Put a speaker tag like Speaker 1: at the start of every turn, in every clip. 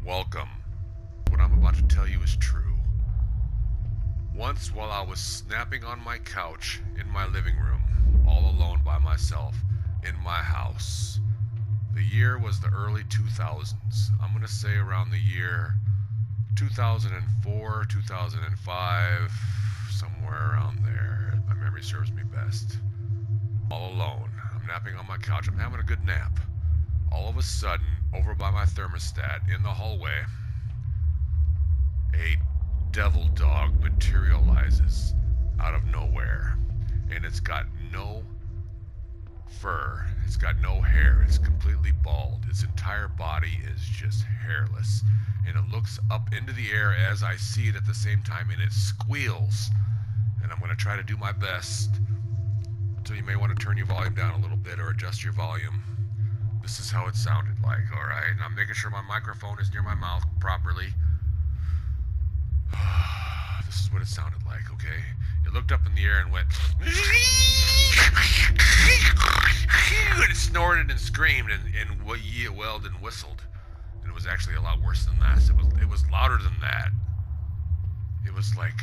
Speaker 1: Welcome. What I'm about to tell you is true. Once, while I was snapping on my couch in my living room, all alone by myself, in my house, the year was the early 2000s. I'm gonna say around the year 2004, 2005, somewhere around there. My memory serves me best. All alone. I'm napping on my couch. I'm having a good nap. All of a sudden, over by my thermostat in the hallway, a devil dog materializes out of nowhere. And it's got no fur. It's got no hair. It's completely bald. Its entire body is just hairless. And it looks up into the air as I see it at the same time, and it squeals. And I'm going to try to do my best. So you may want to turn your volume down a little bit or adjust your volume. This is how it sounded like, alright? And I'm making sure my microphone is near my mouth properly. This is what it sounded like, okay? It looked up in the air and went... and it snorted and screamed and wailed and whistled. And it was actually a lot worse than that. It was louder than that. It was like...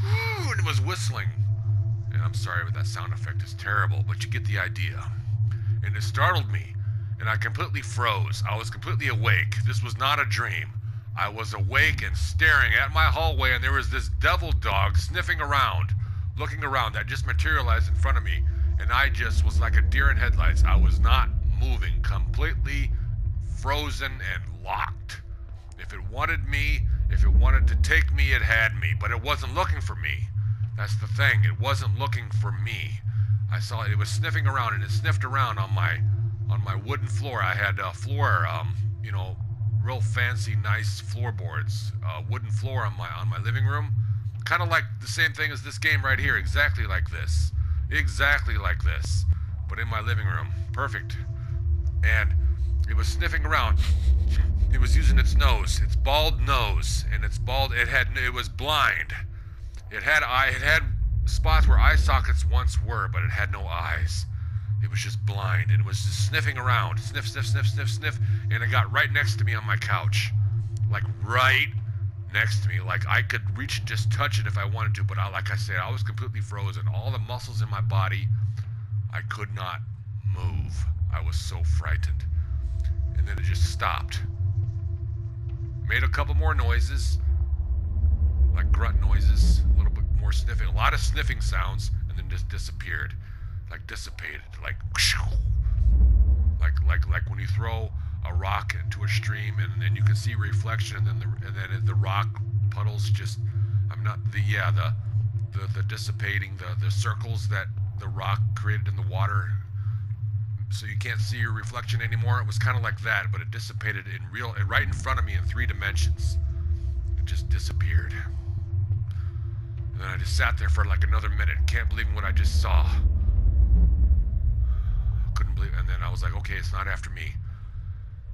Speaker 1: and it was whistling. And I'm sorry, but that sound effect is terrible, but you get the idea. And it startled me, and I completely froze. I was completely awake. This was not a dream. I was awake and staring at my hallway, and there was this devil dog sniffing around, looking around, that just materialized in front of me. And I just was like a deer in headlights. I was not moving, completely frozen and locked. If it wanted me, if it wanted to take me, it had me, but it wasn't looking for me. That's the thing. It wasn't looking for me. I saw it. It was sniffing around, and it sniffed around on my wooden floor. I had floor, real fancy, nice floorboards, wooden floor on my living room, kind of like the same thing as this game right here. Exactly like this, but in my living room. Perfect. And it was sniffing around. It was using its nose, its bald nose, and its bald. It was blind. It had spots where eye sockets once were, but it had no eyes. It was just blind, and it was just sniffing around. Sniff, sniff, sniff, sniff, sniff, and it got right next to me on my couch. Like, right next to me. Like, I could reach and just touch it if I wanted to, but like I said, I was completely frozen. All the muscles in my body, I could not move. I was so frightened. And then it just stopped. Made a couple more noises. Like grunt noises, a little bit more sniffing, a lot of sniffing sounds, and then just disappeared, like dissipated, like when you throw a rock into a stream, and then you can see reflection, and then the rock puddles just, the dissipating, the circles that the rock created in the water, so you can't see your reflection anymore. It was kind of like that, but it dissipated right in front of me in 3 dimensions. It just disappeared. And then I just sat there for like another minute. Can't believe what I just saw. Couldn't believe. And then I was like, okay, it's not after me.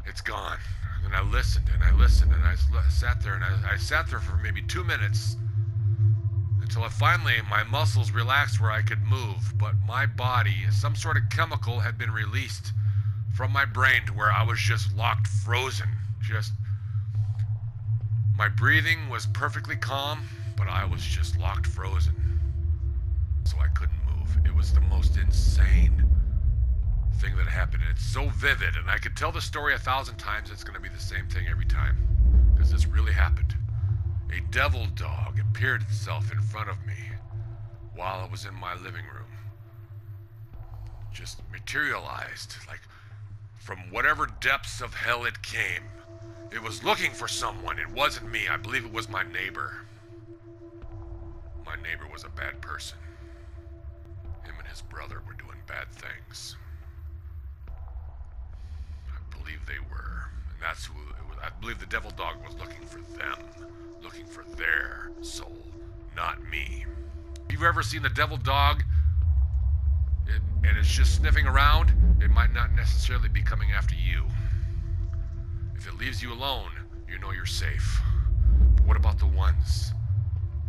Speaker 1: It's gone. And then I listened and I listened and I sat there and I sat there for maybe 2 minutes until finally my muscles relaxed where I could move. But my body, some sort of chemical had been released from my brain to where I was just locked, frozen. My breathing was perfectly calm, but I was just locked, frozen. So I couldn't move. It was the most insane thing that happened. And it's so vivid, and I could tell the story 1,000 times. It's going to be the same thing every time, because this really happened. A devil dog appeared itself in front of me while I was in my living room. Just materialized, like from whatever depths of hell it came. It was looking for someone. It wasn't me. I believe it was my neighbor. My neighbor was a bad person. Him and his brother were doing bad things. I believe they were. And that's who it was. I believe the devil dog was looking for them. Looking for their soul. Not me. If you've ever seen the devil dog, and it's just sniffing around, it might not necessarily be coming after you. If it leaves you alone, you know you're safe. But what about the ones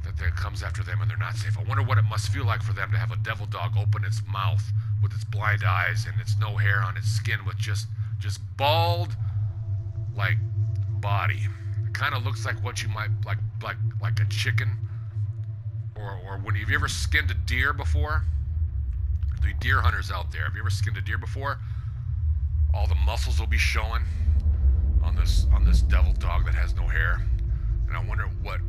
Speaker 1: that comes after them and they're not safe? I wonder what it must feel like for them to have a devil dog open its mouth with its blind eyes and its no hair on its skin with just Just bald, like, body. It kind of looks like what you might, like a chicken. Or when, have you ever skinned a deer before? The deer hunters out there, have you ever skinned a deer before? All the muscles will be showing on this devil dog that has no hair. And I wonder what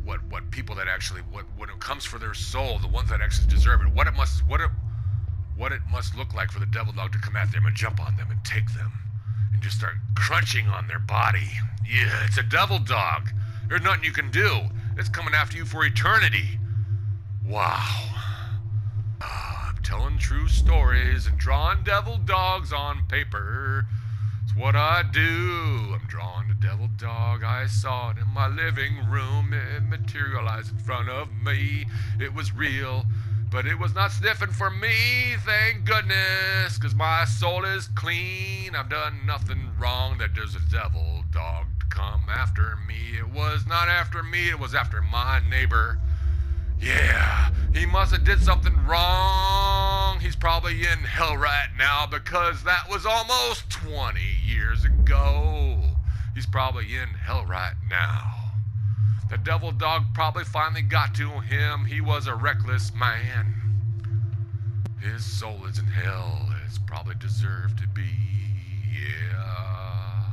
Speaker 1: people that actually, when it comes for their soul, the ones that actually deserve it, what it must look like for the devil dog to come at them and jump on them and take them and just start crunching on their body. Yeah, it's a devil dog. There's nothing you can do. It's coming after you for eternity. Wow. I'm telling true stories and drawing devil dogs on paper. It's what I do. I'm drawing a devil dog. I saw it in my living room. It materialized in front of me. It was real, but it was not sniffing for me. Thank goodness, 'cause my soul is clean. I've done nothing wrong that there's a devil dog to come after me. It was not after me. It was after my neighbor. Yeah, he must have did something wrong. He's probably in hell right now because that was almost 20 years ago. He's probably in hell right now. The devil dog probably finally got to him. He was a reckless man. His soul is in hell. It's probably deserved to be. Yeah.